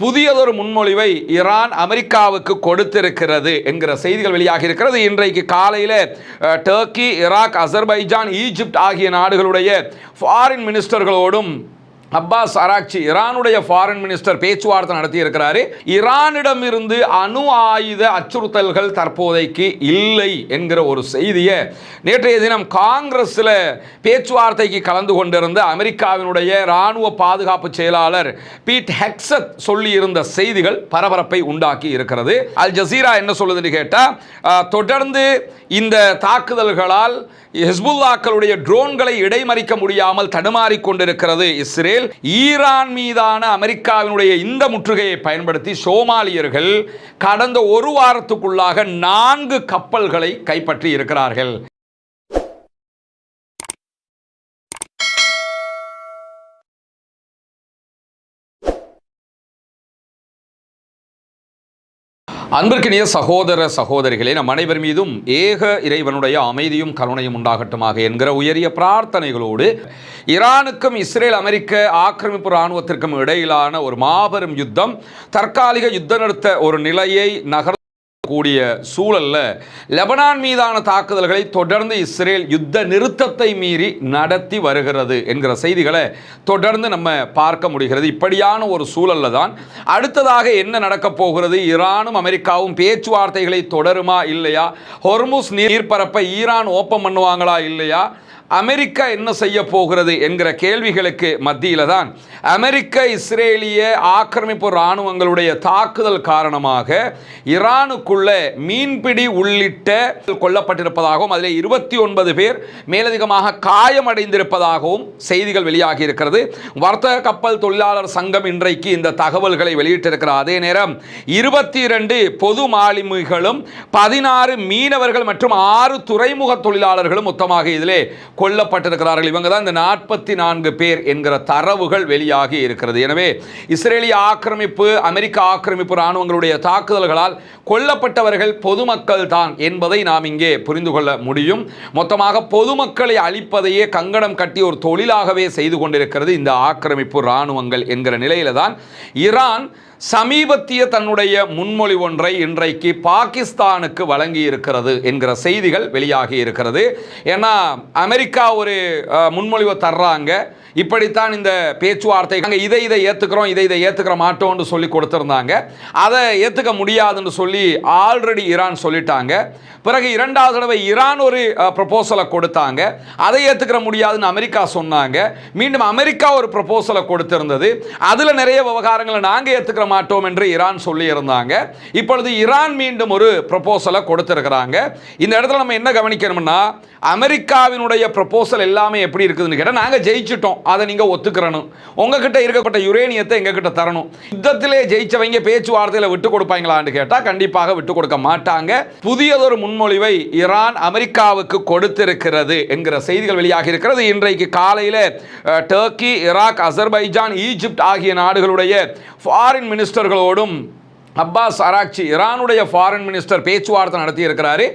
புதியதொரு முன்மொழிவை ஈரான் அமெரிக்காவுக்கு கொடுத்திருக்கிறது என்கிற செய்திகள் வெளியாகி இருக்கிறது. இன்றைக்கு காலையில் டர்க்கி, ஈராக், அசர்பைஜான், ஈஜிப்ட் ஆகிய நாடுகளுடைய ஃபாரின் மினிஸ்டர்களோடும் அப்பாஸ் அராக்சி ஈரானுடைய ஃபாரின் மினிஸ்டர் பேச்சுவார்த்தை நடத்தி இருக்கிறாரு. ஈரானிடம் இருந்து அணு ஆயுத அச்சுறுத்தல்கள் தற்போதைக்கு இல்லை என்கிற ஒரு செய்தியை நேற்றைய தினம் காங்கிரஸில் பேச்சுவார்த்தைக்கு கலந்து கொண்டிருந்த அமெரிக்காவினுடைய இராணுவ பாதுகாப்பு செயலாளர் பீட் ஹெக்ஸத் சொல்லியிருந்த செய்திகள் பரபரப்பை உண்டாக்கி இருக்கிறது. அல் ஜசீரா என்ன சொல்லுதுன்னு கேட்டால், தொடர்ந்து இந்த தாக்குதல்களால் ஹிஸ்புல்லாக்களுடைய ட்ரோன்களை இடைமறிக்க முடியாமல் தடுமாறிக் கொண்டிருக்கிறது இஸ்ரேல். ஈரான் மீதான அமெரிக்காவினுடைய இந்த முற்றுகையை பயன்படுத்தி சோமாலியர்கள் கடந்த ஒரு வாரத்துக்குள்ளாக 4 கப்பல்களை கைப்பற்றி இருக்கிறார்கள். அன்பிற்கினிய சகோதர சகோதரிகளே, நம் அனைவர் மீதும் ஏக இறைவனுடைய அமைதியும் கருணையும் உண்டாகட்டுமாக என்கிற உயரிய பிரார்த்தனைகளோடு ஈரானுக்கும் இஸ்ரேல் அமெரிக்க ஆக்கிரமிப்பு இராணுவத்திற்கும் இடையிலான ஒரு மாபெரும் யுத்தம், தற்காலிக யுத்த நிறுத்த ஒரு நிலையை கூடிய சூழல்ல லெபனான் மீதான தாக்குதல்களை தொடர்ந்து இஸ்ரேல் யுத்த நிறுத்தத்தை மீறி நடத்தி வருகிறது என்கிற செய்திகளை தொடர்ந்து நம்ம பார்க்க முடிகிறது. இப்படியான ஒரு சூழல்ல தான் அடுத்ததாக என்ன நடக்கப் போகிறது, ஈரானும் அமெரிக்காவும் பேச்சுவார்த்தைகளை தொடருமா இல்லையா, ஹொர்முஸ் நீர்ப்பரப்பை ஈரான் ஓப்பன் பண்ணுவாங்களா இல்லையா, அமெரிக்கா என்ன செய்ய போகிறது என்கிற கேள்விகளுக்கு மத்தியில் தான் அமெரிக்க இஸ்ரேலிய ஆக்கிரமிப்பு இராணுவங்களுடைய தாக்குதல் காரணமாக ஈரானுக்குள்ள மீன்பிடி உள்ளிட்ட கொல்லப்பட்டிருப்பதாகவும் அதில் 29 பேர் மேலதிகமாக காயமடைந்திருப்பதாகவும் செய்திகள் வெளியாகி இருக்கிறது. வர்த்தக கப்பல் தொழிலாளர் சங்கம் இன்றைக்கு இந்த தகவல்களை வெளியிட்டிருக்கிறார். அதே நேரம் 22 பொது மாலுமிகளும் 16 மீனவர்கள் மற்றும் 6 துறைமுக தொழிலாளர்களும் மொத்தமாக இதிலே கொல்லப்பட்டிருக்கிறார்கள். இவங்க தான் இந்த 44 பேர் என்கிற தரவுகள் வெளியாகி இருக்கிறது. எனவே இஸ்ரேலிய ஆக்கிரமிப்பு, அமெரிக்க ஆக்கிரமிப்பு இராணுவங்களுடைய தாக்குதல்களால் கொல்லப்பட்டவர்கள் பொதுமக்கள் தான் என்பதை நாம் இங்கே புரிந்து கொள்ள முடியும். மொத்தமாக பொதுமக்களை அழிப்பதையே கங்கணம் கட்டி ஒரு தொழிலாகவே செய்து கொண்டிருக்கிறது இந்த ஆக்கிரமிப்பு இராணுவங்கள் என்கிற நிலையில தான் ஈரான் சமீபத்திய தன்னுடைய முன்மொழி ஒன்றை இன்றைக்கு பாகிஸ்தானுக்கு வழங்கி இருக்கிறது என்கிற செய்திகள் வெளியாகி இருக்கிறது. ஏன்னா அமெரிக்கா ஒரு முன்மொழிவை தர்றாங்க, இப்படித்தான் இந்த பேச்சுவார்த்தை, இதை ஏற்றுக்கிறோம், இதை ஏற்றுக்கிற மாட்டோம்னு சொல்லி கொடுத்துருந்தாங்க. அதை ஏற்றுக்க முடியாதுன்னு சொல்லி ஆல்ரெடி ஈரான் சொல்லிட்டாங்க. பிறகு 2வது தடவை ஈரான் ஒரு ப்ரொபோசலை கொடுத்தாங்க, அதை ஏற்றுக்கிற முடியாதுன்னு அமெரிக்கா சொன்னாங்க. மீண்டும் அமெரிக்கா ஒரு ப்ரொபோசலை கொடுத்திருந்தது, அதில் நிறைய விவகாரங்களை நாங்கள் ஏற்றுக்கிற மாட்டோம் என்று ஈரான் சொல்லி இருந்தாங்க. இப்பொழுது ஈரான் மீண்டும் ஒரு ப்ரொபோசலை கொடுத்திருக்கிறாங்க. இந்த இடத்துல நம்ம என்ன கவனிக்கணும்னா, அமெரிக்காவினுடைய ப்ரொபோசல் எல்லாமே எப்படி இருக்குதுன்னு கேட்டால், நாங்கள் ஜெயிச்சிட்டோம், அதை நீங்கள் ஒத்துக்கிறணும், உங்ககிட்ட இருக்கப்பட்ட யுரேனியத்தை எங்ககிட்ட தரணும். யுத்தத்திலே ஜெயிச்சவங்க பேச்சுவார்த்தையில் விட்டு கொடுப்பாங்களான்னு கேட்டால் கண்டிப்பாக விட்டு கொடுக்க மாட்டாங்க. புதியதொரு முன்மொழிவை ஈரான் அமெரிக்காவுக்கு கொடுத்திருக்கிறது என்கிற செய்திகள் வெளியாகி இருக்கிறது. இன்றைக்கு காலையில் டர்க்கி, ஈராக், அசர்பைஜான், ஈஜிப்ட் ஆகிய நாடுகளுடைய ஃபாரின் மினிஸ்டர்களோடும் அப்பாஸ் அராக்சி ஈரானுடைய ஃபாரின் மினிஸ்டர் பேச்சுவார்த்தை நடத்தி இருக்கிறாரு.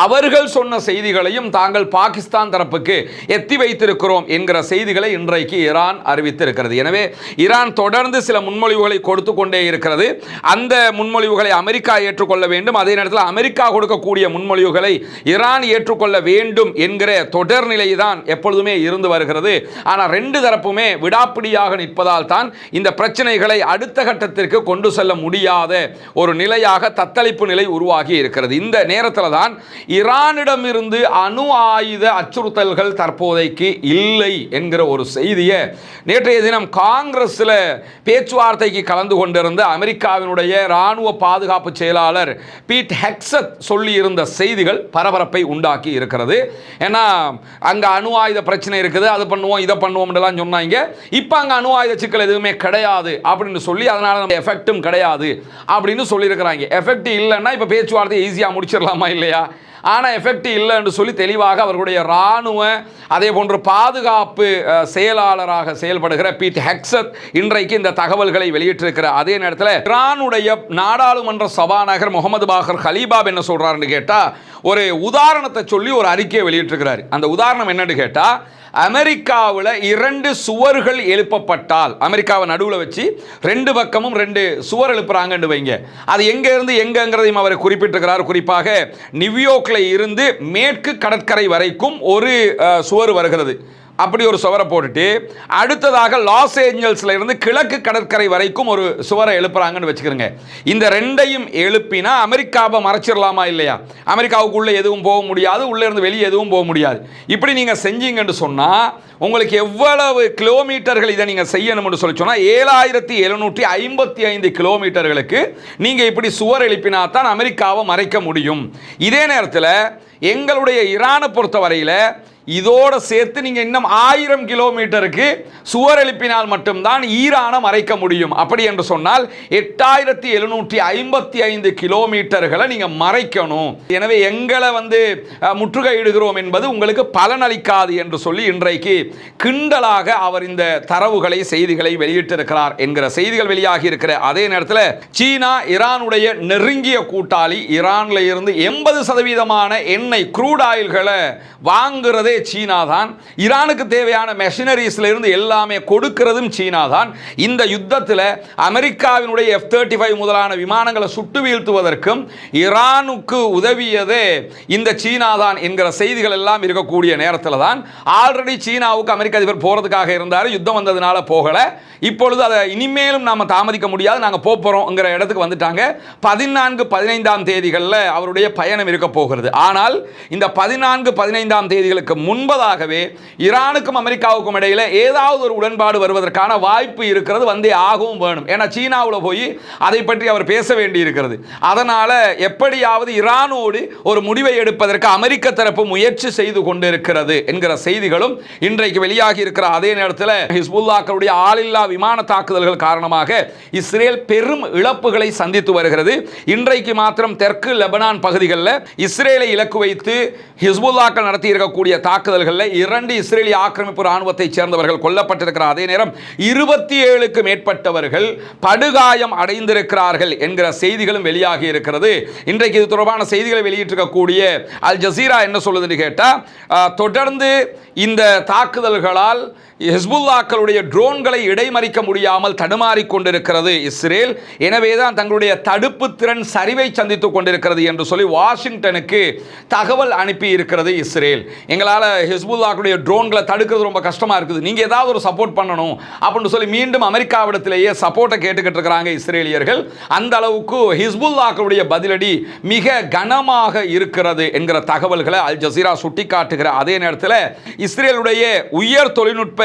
அவர்கள் சொன்ன செய்திகளையும் தாங்கள் பாகிஸ்தான் தரப்புக்கு எத்தி வைத்திருக்கிறோம் என்கிற செய்திகளை இன்றைக்கு ஈரான் அறிவித்திருக்கிறது. எனவே ஈரான் தொடர்ந்து சில முன்மொழிவுகளை கொடுத்து கொண்டே இருக்கிறது. அந்த முன்மொழிவுகளை அமெரிக்கா ஏற்றுக்கொள்ள வேண்டும், அதே நேரத்தில் அமெரிக்கா கொடுக்கக்கூடிய முன்மொழிவுகளை ஈரான் ஏற்றுக்கொள்ள வேண்டும் என்கிற தொடர்நிலை தான் எப்பொழுதுமே இருந்து வருகிறது. ஆனால் 2 தரப்புமே விடாப்பிடியாக நிற்பதால் தான் இந்த பிரச்சனைகளை அடுத்த கட்டத்திற்கு கொண்டு செல்ல முடியாத ஒரு நிலையாக தத்தளிப்பு நிலை உருவாகி இருக்கிறது. இந்த நேரத்தில் தான் ஈரானிடம் இருந்து அணு ஆயுத அச்சுறுத்தல்கள் தற்போதைக்கு இல்லை என்கிற ஒரு செய்தியை நேற்றைய தினம் காங்கிரஸில் பேச்சுவார்த்தைக்கு கலந்து கொண்டிருந்த அமெரிக்காவினுடைய இராணுவ பாதுகாப்பு செயலாளர் பீட் ஹெக்ஸத் சொல்லியிருந்த செய்திகள் பரபரப்பை உண்டாக்கி இருக்கிறது. ஏன்னா அங்கே அணு ஆயுத பிரச்சனை இருக்குது, அது பண்ணுவோம், இதை பண்ணுவோம் சொன்னாங்க. இப்போ அங்கே அணு ஆயுத சிக்கல் எதுவுமே கிடையாது அப்படின்னு சொல்லி, அதனால நம்ம எஃபெக்டும் கிடையாது அப்படின்னு சொல்லியிருக்கிறாங்க. எஃபெக்ட் இல்லைன்னா இப்போ பேச்சுவார்த்தை ஈஸியாக முடிச்சிடலாமா இல்லையா? ஆனால் எஃபெக்ட் இல்லை என்று சொல்லி தெளிவாக அவர்களுடைய இராணுவ அதே போன்று பாதுகாப்பு செயலாளராக செயல்படுகிற பீட் ஹெக்ஸத் இன்றைக்கு இந்த தகவல்களை வெளியிட்டிருக்கிற அதே நேரத்தில் ஈரானுடைய நாடாளுமன்ற சபாநாயகர் முகமது பாகர் கலீபாப் என்ன சொல்றாருன்னு கேட்டா ஒரு உதாரணத்தை சொல்லி ஒரு அறிக்கையை வெளியிட்டிருக்கிறார். அந்த உதாரணம் என்னன்னு கேட்டா, அமெரிக்காவில் 2 சுவர்கள் எழுப்பப்பட்டால், அமெரிக்காவை நடுவில் வச்சு 2 பக்கமும் 2 சுவர் எழுப்புறாங்கன்னு வைங்க, அது எங்க இருந்து எங்கங்கிறதையும் அவர் குறிப்பிட்டிருக்கிறார். குறிப்பாக நியூயார்க்ல இருந்து மேற்கு கடற்கரை வரைக்கும் ஒரு சுவர் வருகிறது. அப்படி ஒரு சுவரை போட்டுட்டு அடுத்ததாக லாஸ் ஏஞ்சல்ஸ்ல இருந்து கிழக்கு கடற்கரை வரைக்கும் ஒரு சுவரை எழுப்புறாங்கன்னு வச்சுக்கிறோங்க. இந்த 2ஐயும் எழுப்பினா அமெரிக்காவை மறைச்சிடலாமா இல்லையா? அமெரிக்காவுக்குள்ள எதுவும் போக முடியாது, உள்ள இருந்து வெளியே எதுவும் போக முடியாது. இப்படி நீங்க செஞ்சீங்கன்னு சொன்னா உங்களுக்கு எவ்வளவு கிலோமீட்டர்கள் இதை நீங்க செய்யணும்னு சொல்லி சொன்னா 7755 கிலோமீட்டர்களுக்கு நீங்க இப்படி சுவர் எழுப்பினா தான் அமெரிக்காவை மறைக்க முடியும். இதே நேரத்தில் எங்களுடைய ஈரானை பொறுத்தவரையில் இதோட சேர்த்து நீங்க இன்னும் 1000 கிலோமீட்டருக்கு சுவர் எழுப்பினால் மட்டும்தான் ஈரானை மறைக்க முடியும். அப்படி என்று சொன்னால் 8755 கிலோமீட்டர்களை நீங்க மறைக்கணும். எனவே எங்களை முற்றுகையிடுகிறோம் என்பது உங்களுக்கு பலனளிக்காது என்று சொல்லி இன்றைக்கு கிண்டலாக அவர் இந்த தரவுகளை செய்திகளை வெளியிட்டிருக்கிறார் என்கிற செய்திகள் வெளியாகி இருக்கிற அதே நேரத்தில் சீனா ஈரானுடைய நெருங்கிய கூட்டாளி. ஈரான்ல இருந்து 80% எண்ணெய் க்ரூட் ஆயில்களை வாங்குறதே சீனா தான். ஈரானுக்கு தேவையான மெஷினரிஸ்ல இருந்து எல்லாமே கொடுக்கிறதும் சீனா தான். இந்த யுத்தத்தில் அமெரிக்காவினுடைய F-35 முதலான விமானங்களை சுட்டு வீழ்த்துவதற்கும் ஈரானுக்கு உதவியதே இந்த சீனா தான் என்கிற செய்திகள் எல்லாம் இருக்கக்கூடிய நேரத்தில் தான் ஆல்ரெடி சீனாவுக்கு அமெரிக்க அதிபர் போறதுக்காக இருந்தார். யுத்தம் வந்ததுனால போகல. இப்பொழுது அதை இனிமேலும் நாம தாமதிக்க முடியாது, நாங்க போறோம்ங்கிற இடத்துக்கு வந்துட்டாங்க. 14, 15ஆம் தேதிகளில் அவருடைய பயணம் இருக்க போகிறது. ஆனால் இந்த 14, 15ஆம் தேதிகளுக்கு முன்பதாகவே ஈரானுக்கும் அமெரிக்காவுக்கும் இடையில ஏதாவது ஒரு உடன்பாடு வருவதற்கான வாய்ப்பு இருக்கிறது, வந்தே ஆகவும் வேணும். ஏன்னா சீனாவில் போய் அதை பற்றி அவர் பேச வேண்டி இருக்கிறது. அதனால எப்படியாவது ஈரானோடு ஒரு முடிவை எடுப்பதற்கு அமெரிக்க தரப்பு முயற்சி செய்து கொண்டிருக்கிறது என்கிற செய்திகளும் இன்றைக்கு வெளியாகி இருக்கிற அதே நேரத்தில் ஹிஸ்புல்லாக்களுடைய ஆளில்லா விமான தாக்குதல்கள் காரணமாக இஸ்ரேல் பெரும் இழப்புகளை சந்தித்து வருகிறது. இன்றைக்கு மாத்திரம் தெற்கு லெபனான் பகுதிகளில் இஸ்ரேலை இலக்கு வைத்து ஹிஸ்புல்லாக்கள் நடத்தி இருக்கக்கூடிய தாக்குதல்களில் 2 இஸ்ரேலிய ஆக்கிரமிப்பு ராணுவத்தை சேர்ந்தவர்கள் கொல்லப்பட்டிருக்கிற அதே நேரம் 27க்கு மேற்பட்டவர்கள் படுகாயம் அடைந்திருக்கிறார்கள் என்கிற செய்திகளும் வெளியாகி இருக்கிறது. இன்றைக்கு இது தொடர்பான செய்திகளை வெளியிட்டிருக்கக்கூடிய அல் ஜசீரா என்ன சொல்லுதுன்னு கேட்டா, தொடர்ந்து இந்த தாக்குதல்களால் ஹிஸ்புல்லாக்களுடைய ட்ரோன்களை இடைமறிக்க முடியாமல் தடுமாறிக் கொண்டிருக்கிறது இஸ்ரேல். எனவேதான் தங்களுடைய தடுப்பு திறன் சரிவை சந்தித்துக் கொண்டிருக்கிறது என்று சொல்லி வாஷிங்டனுக்கு தகவல் அனுப்பி இருக்கிறது இஸ்ரேல். எங்களால் ஹிஸ்புல்லாக்களுடைய ட்ரோன்களை தடுக்கிறது ரொம்ப கஷ்டமா இருக்குது, நீங்க ஏதாவது ஒரு சப்போர்ட் பண்ணணும் அப்படின்னு சொல்லி மீண்டும் அமெரிக்காவிடத்திலேயே சப்போர்ட்டை கேட்டுக்கிட்டு இருக்கிறாங்க இஸ்ரேலியர்கள். அந்த அளவுக்கு ஹிஸ்புல்லாக்களுடைய பதிலடி மிக கனமாக இருக்கிறது என்கிற தகவல்களை அல் ஜசீரா சுட்டிக்காட்டுகிற அதே நேரத்தில் இஸ்ரேலுடைய உயர் தொழில்நுட்ப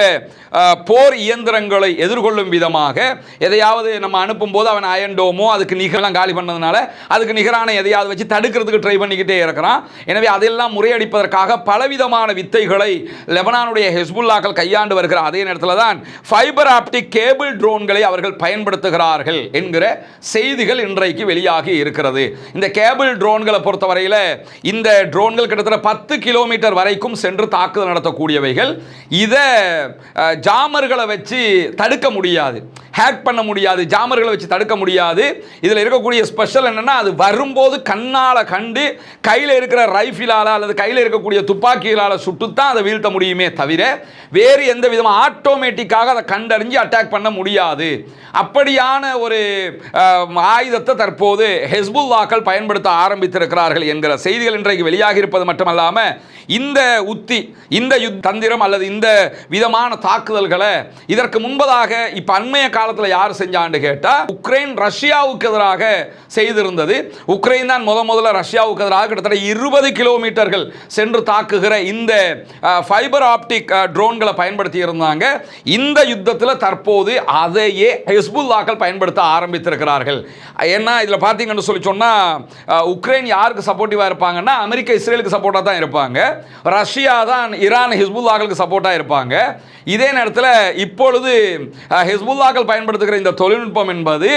போர் இயந்திரங்களை எதிர்கொள்ளும் விதமாக எதையாவது நம்ம அனுப்பும் போது அவன் அயன்டோமோ அதுக்கு நிகரெல்லாம் காலி பண்ணதுனால அதுக்கு நிகரான எதையாவது வச்சு தடுக்கிறதுக்கு ட்ரை பண்ணிக்கிட்டே இருக்கிறான். எனவே அதெல்லாம் முறையடிப்பதற்காக பலவிதமான வித்தைகளை லெபனானுடைய ஹிஸ்புல்லாக்கள் கையாண்டு வருகிற அதே நேரத்தில் தான் ஃபைபர் ஆப்டிக் கேபிள் ட்ரோன்களை அவர்கள் பயன்படுத்துகிறார்கள் என்கிற செய்திகள் இன்றைக்கு வெளியாகி இருக்கிறது. இந்த கேபிள் ட்ரோன்களை பொறுத்தவரையில் இந்த ட்ரோன்கள் கிட்டத்தட்ட 10 கிலோமீட்டர் வரைக்கும் சென்று தாக்குதல் நடத்தக்கூடியவைகள். இதை ஜாமர்களை வச்சு தடுக்க முடியாது, ஹேக் பண்ண முடியாது, ஜாமர்களை வச்சு தடுக்க முடியாது. இதில் இருக்கக்கூடிய ஸ்பெஷல் என்னன்னா, அது வரும்போது கண்ணால் கண்டு கையில் இருக்கிற ரைஃபிளால் அல்லது கையில் இருக்கக்கூடிய துப்பாக்கிகளால் சுட்டுத்தான் அதை வீழ்த்த முடியுமே தவிர வேறு எந்த விதமாக ஆட்டோமேட்டிக்காக அதை கண்டறிஞ்சு அட்டாக் பண்ண முடியாது. அப்படியான ஒரு ஆயுதத்தை தற்போது ஹிஸ்புல்லாக்கள் பயன்படுத்த ஆரம்பித்திருக்கிறார்கள் என்கிற செய்திகள் இன்றைக்கு வெளியாகி இருப்பது மட்டுமல்லாமல் இந்த உத்தி, இந்த தந்திரம் அல்லது இந்த விதமான தாக்குதல்களை இதற்கு முன்பதாக இப்ப அண்மைய காலத்தில் யார் செஞ்சான்னு கேட்டா உக்ரைன் ரஷ்யாவுக்கு எதிராக செய்திருந்தது. உக்ரைன் தான் முதல்ல ரஷ்யாவுக்கு எதிராக கிட்டத்தட்ட 20 கிலோமீட்டர்கள் சென்று தாக்குகிற இந்த ஃபைபர் ஆப்டிக் ட்ரோன்களை பயன்படுத்தி இருந்தாங்க. இந்த யுத்தத்தில் தற்போது அதையே ஹிஸ்புல்லாக்கள் பயன்படுத்த ஆரம்பித்திருக்கிறார்கள். ஏன்னா இதில் பார்த்தீங்கன்னு சொல்லி சொன்னா உக்ரைன் யாருக்கு சப்போர்ட்டிவா இருப்பாங்கன்னா அமெரிக்கா இஸ்ரேலுக்கு சப்போர்ட்டா தான் இருப்பாங்க, ரஷ்யா தான் ஈரான் ஹிஸ்புல்லாக்களுக்கு சப்போர்ட்டா இருப்பாங்க. இதே நேரத்தில் இப்பொழுது ஹிஸ்புல்லாக்கள் பயன்படுத்துகிற இந்த தொழில்நுட்பம் என்பது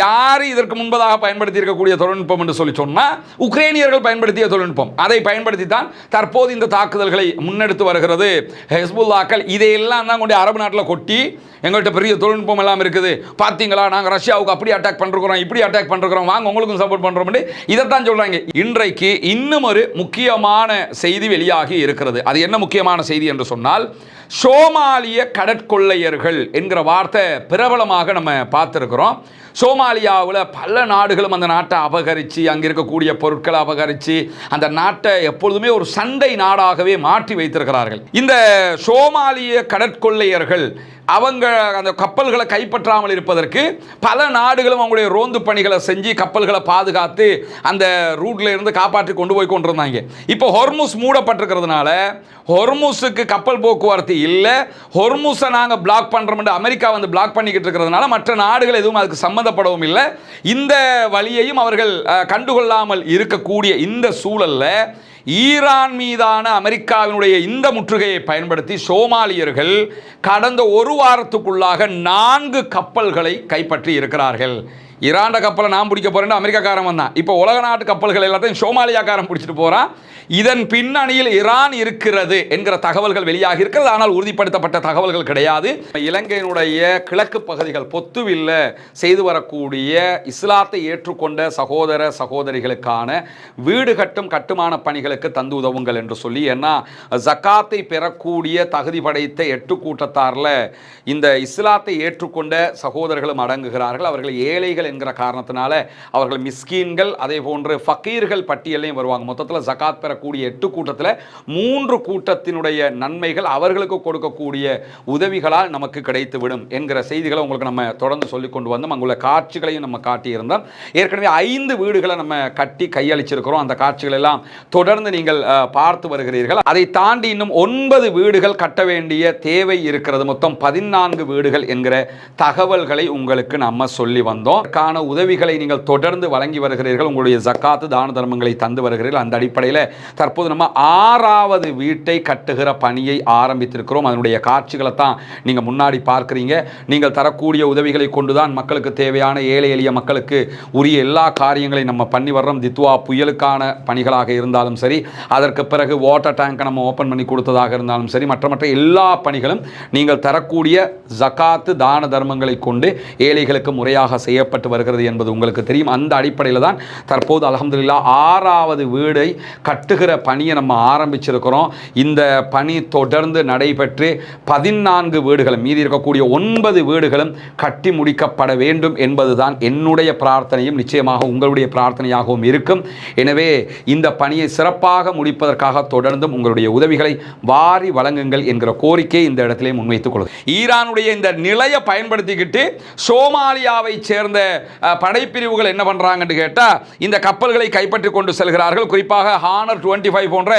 யார் இதற்கு முன்பதாக பயன்படுத்தி இருக்கக்கூடிய தொழில்நுட்பம் என்று சொல்லி சொன்னால் உக்ரைனியர்கள் பயன்படுத்திய தொழில்நுட்பம். அதை பயன்படுத்தி தான் தற்போது இந்த தாக்குதல்களை முன்னெடுத்து வருகிறது ஹிஸ்புல்லாக்கள். இதையெல்லாம் தான் கொண்டு அரபு நாட்டில் கொட்டி எங்கள்கிட்ட பெரிய தொழில்நுட்பம் எல்லாம் இருக்குது, பார்த்தீங்களா நாங்கள் ரஷ்யாவுக்கு அப்படி அட்டாக் பண்ணுறோம், இப்படி அட்டாக் பண்ணுறோம், வாங்க உங்களுக்கும் சப்போர்ட் பண்ணுறோம், இதைத்தான் சொல்கிறாங்க. இன்றைக்கு இன்னும் ஒரு முக்கியமான செய்தி வெளியாகி இருக்கிறது. அது என்ன முக்கியமான செய்தி என்று சொன்னால், சோமாலிய கடற்கொள்ளையர்கள் என்கிற வார்த்தை பிரபலமாக நம்ம பார்த்துருக்கிறோம். சோமாலியாவில் பல நாடுகளும் அந்த நாட்டை அபகரித்து, அங்கே இருக்கக்கூடிய பொருட்களை அபகரித்து அந்த நாட்டை எப்பொழுதுமே ஒரு சண்டை நாடாகவே மாற்றி வைத்திருக்கிறார்கள். இந்த சோமாலிய கடற்கொள்ளையர்கள் அவங்க அந்த கப்பல்களை கைப்பற்றாமல் இருப்பதற்கு பல நாடுகளும் அவங்களுடைய ரோந்து பணிகளை செஞ்சு கப்பல்களை பாதுகாத்து அந்த ரூட்ல இருந்து காப்பாற்றி கொண்டு போய் கொண்டிருந்தாங்க. இப்போ ஹொர்முஸ் மூடப்பட்டிருக்கிறதுனால ஹொர்முஸுக்கு கப்பல் போக்குவரத்து இல்லை. ஹொர்முஸை நாங்கள் பிளாக் பண்ணுறோம், அமெரிக்கா வந்து பிளாக் பண்ணிக்கிட்டு இருக்கிறதுனால மற்ற நாடுகள் எதுவும் அதுக்கு சம்மந்தப்படவும் இல்லை. இந்த வழியையும் அவர்கள் கண்டுகொள்ளாமல் இருக்கக்கூடிய இந்த சூழலில் ஈரான் மீதான அமெரிக்காவினுடைய இந்த முற்றுகையை பயன்படுத்தி சோமாலியர்கள் கடந்த ஒரு வாரத்துக்குள்ளாக 4 கப்பல்களை கைப்பற்றி இருக்கிறார்கள். ஈரான் கப்பலை நான் பிடிக்க போறேன்னு அமெரிக்காக்காரன் வந்தான். இப்போ உலக நாட்டு கப்பல்கள் எல்லாத்தையும் சோமாலியாக்காரன் பிடிச்சிட்டு போறான். இதன் பின்னணியில் ஈரான் இருக்கிறது என்கிற தகவல்கள் வெளியாகி இருக்கிறது. ஆனால் உறுதிப்படுத்தப்பட்ட தகவல்கள் கிடையாது. இலங்கையினுடைய கிழக்கு பகுதிகள் பொத்துவில் செய்து வரக்கூடிய இஸ்லாத்தை ஏற்றுக்கொண்ட சகோதர சகோதரிகளுக்கான வீடு கட்டும் கட்டுமான பணிகளுக்கு தந்து உதவுங்கள் என்று சொல்லி, ஏன்னா ஜக்காத்தை பெறக்கூடிய தகுதி படைத்த 8 கூட்டத்தாரில் இந்த இஸ்லாத்தை ஏற்றுக்கொண்ட சகோதரர்களும் அடங்குகிறார்கள். அவர்கள் ஏழைகள் என்கிற காரணத்தினால அவர்கள் மிஸ்கீன்கள், அதே போன்று ஃபக்கீர்கள் பட்டியலையும் வருவாங்க. மொத்தத்தில் ஜகாத் பெறக்கூடிய 8 கூட்டத்தில் 3 கூட்டத்தினுடைய நன்மைகள் அவர்களுக்கு கொடுக்கக்கூடிய உதவிகளால் நமக்கு கிடைத்துவிடும் என்கிற செய்திகளை உங்களுக்கு நம்ம தொடர்ந்து சொல்லிக் கொண்டு வந்தோம். அங்குள்ள காட்சிகளையும் நம்ம காட்டியிருந்தோம். ஏற்கனவே 5 வீடுகளை நம்ம கட்டி கையளிச்சிருக்கிறோம். அந்த காட்சிகள் எல்லாம் தொடர்ந்து நீங்கள் பார்த்து வருகிறீர்கள். அதை தாண்டி இன்னும் 9 வீடுகள் கட்ட வேண்டிய தேவை இருக்கிறது. மொத்தம் 14 வீடுகள் என்கிற தகவல்களை உங்களுக்கு நம்ம சொல்லி வந்தோம். உதவிகளை நீங்கள் தொடர்ந்து வழங்கி வருகிறீர்கள். உங்களுடைய ஜக்காத்து தான தர்மங்களை தந்து வருகிறீர்கள். அந்த அடிப்படையில் தற்போது நம்ம 6வது வீட்டை கட்டுகிற பணியை ஆரம்பித்திருக்கிறோம். அதனுடைய காட்சிகளை தான் நீங்கள் முன்னாடி பார்க்குறீங்க. நீங்கள் தரக்கூடிய உதவிகளை கொண்டுதான் மக்களுக்கு தேவையான ஏழை எளிய மக்களுக்கு உரிய எல்லா காரியங்களையும் நம்ம பண்ணி வர்றோம். தித்வா புயலுக்கான பணிகளாக இருந்தாலும் சரி, அதற்கு பிறகு வாட்டர் டேங்கை நம்ம ஓப்பன் பண்ணி கொடுத்ததாக இருந்தாலும் சரி, மற்ற எல்லா பணிகளும் நீங்கள் தரக்கூடிய ஜக்காத்து தான தர்மங்களை கொண்டு ஏழைகளுக்கு முறையாக செய்யப்பட்டு வருகிறது என்பது உங்களுக்கு தெரியும். அந்த அடிப்படையில் தான் தற்போது அல்ஹம்துலில்லாஹ் 6வது வீடை கட்டுகிற பணியை நம்ம ஆரம்பிச்சிருக்கிறோம். இந்த பணி தொடர்ந்து நடைபெற்று 14 வீடுகளும், மீதி இருக்கக்கூடிய 9 வீடுகளும் கட்டி முடிக்கப்பட வேண்டும் என்பதுதான் என்னுடைய பிரார்த்தனையும் நிச்சயமாக உங்களுடைய பிரார்த்தனையாகவும் இருக்கும். எனவே இந்த பணியை சிறப்பாக முடிப்பதற்காக தொடர்ந்தும் உங்களுடைய உதவிகளை வாரி வழங்குங்கள் என்கிற கோரிக்கையை இந்த இடத்திலே முன்வைத்துக் கொள்ளுங்கள். ஈரானுடைய இந்த நிலையை பயன்படுத்திக்கிட்டு சோமாலியாவை சேர்ந்த படைப்பிரிவுகள் என்ன பண்றாங்கன்னு கேட்டா, இந்த கப்பல்களை கைப்பற்றி கொண்டு செல்கிறார்கள். குறிப்பாக ஹானர் 25 போன்ற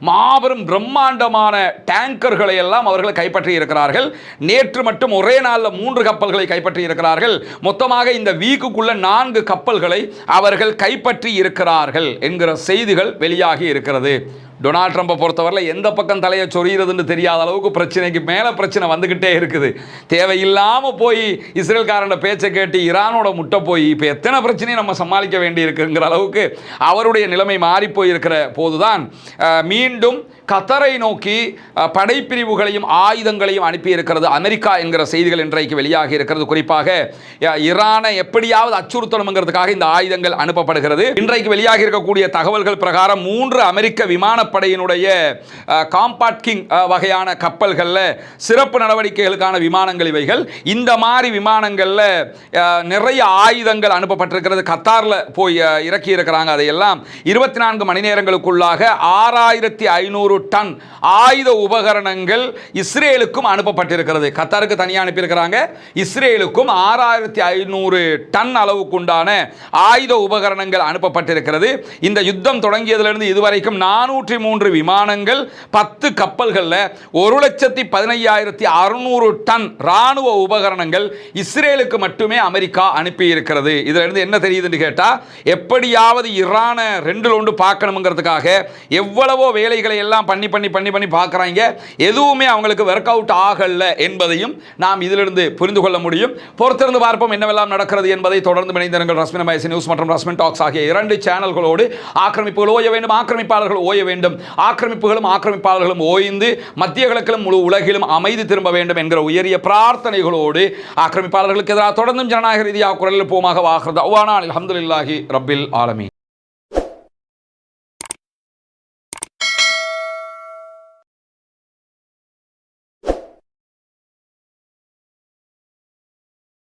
மாபெரும் பிரம்மாண்டமான டேங்கர்களை எல்லாம் அவர்கள் கைப்பற்றி இருக்கிறார்கள். நேற்று மட்டும் ஒரே நாளில் 3 கப்பல்களை கைப்பற்றி இருக்கிறார்கள். மொத்தமாக இந்த வீக்குக்குள்ள 4 கப்பல்களை அவர்கள் கைப்பற்றி இருக்கிறார்கள் என்கிற செய்திகள் வெளியாகி இருக்கிறது. டொனால்ட் ட்ரம்பை பொறுத்தவரையில் எந்த பக்கம் தலையை சொறிகிறதுன்னு தெரியாத அளவுக்கு பிரச்சனைக்கு மேலே பிரச்சனை வந்துக்கிட்டே இருக்குது. தேவையில்லாமல் போய் இஸ்ரேல்காரனோட பேச்சை கேட்டு ஈரானோட முட்டை போய் இப்போ எத்தனை பிரச்சனையும் நம்ம சமாளிக்க வேண்டி இருக்குங்கிற அளவுக்கு அவருடைய நிலைமை மாறி போயிருக்கிற போதுதான் மீண்டும் கத்தரை நோக்கி படைப்பிரிவுகளையும் ஆயுதங்களையும் அனுப்பியிருக்கிறது அமெரிக்கா என்கிற செய்திகள் இன்றைக்கு வெளியாகி இருக்கிறது. குறிப்பாக ஈரானை எப்படியாவது அச்சுறுத்தணுங்கிறதுக்காக இந்த ஆயுதங்கள் அனுப்பப்படுகிறது. இன்றைக்கு வெளியாகி இருக்கக்கூடிய தகவல்கள் பிரகாரம் 3 அமெரிக்க விமானப்படையினுடைய காம்பாக்ட் கிங் வகையான கப்பல்களில் சிறப்பு நடவடிக்கைகளுக்கான விமானங்கள் இவைகள். இந்த மாதிரி விமானங்களில் நிறைய ஆயுதங்கள் அனுப்பப்பட்டிருக்கிறது. கத்தாரில் போய் இறக்கி இருக்கிறாங்க. அதையெல்லாம் 24 மணி நேரங்களுக்குள்ளாக 6500 டன் ஆயுத உபகரணங்கள் இஸ்ரேலுக்கும் அனுப்பப்பட்டிருக்கிறது. கத்தாருக்கு தனியாக அனுப்பியிருக்கிறாங்க. இஸ்ரேலுக்கும் 6500 டன் அளவுக்குண்டான ஆயுத உபகரணங்கள் அனுப்பப்பட்டிருக்கிறது. இந்த யுத்தம் தொடங்கியதிலிருந்து இதுவரைக்கும் 403 விமானங்கள் 10 கப்பல்களில் 1,15,600 டன் ராணுவ உபகரணங்கள் இஸ்ரேலுக்கு மட்டுமே அமெரிக்கா அனுப்பி இருக்கிறது. இதிலிருந்து என்ன தெரியுதுன்னு கேட்டா, எப்படியாவது ஈரானை 2ல் 1 பார்க்கணுங்கிறதுக்காக எவ்வளவோ வேலைகளை எல்லாம் என்னென்னலாம் பண்ணி பண்ணி பண்ணி பண்ணி பார்க்குறாங்க, எதுவுமே அவங்களுக்கு ஒர்க் அவுட் ஆகல என்பதையும் நாம் இதிலிருந்து புரிந்து கொள்ள முடியும். பொறுத்திருந்து பார்ப்போம் என்னவெல்லாம் நடக்கிறது என்பதை. தொடர்ந்து இணைந்திருங்கள். ரஸ்மின் மைசி நியூஸ் மற்றும் ரஸ்மின் டாக்ஸ் ஆகிய 2 சேனல்களோடு. ஆக்கிரமிப்புகள் ஓய வேண்டும், ஆக்கிரமிப்பாளர்கள் ஓய வேண்டும், ஆக்கிரமிப்புகளும் ஆக்கிரமிப்பாளர்களும் ஓய்ந்து மத்திய கிழக்கிலும் முழு உலகிலும் அமைதி திரும்ப வேண்டும் என்கிற உயரிய பிரார்த்தனைகளோடு ஆக்கிரமிப்பாளர்களுக்கு எதிராக தொடர்ந்தும் ஜனநாயக ரீதியாக குரல் போமாக வாகிறது. அல்ஹம்துலில்லாஹி ரப்பில் ஆலமீன்.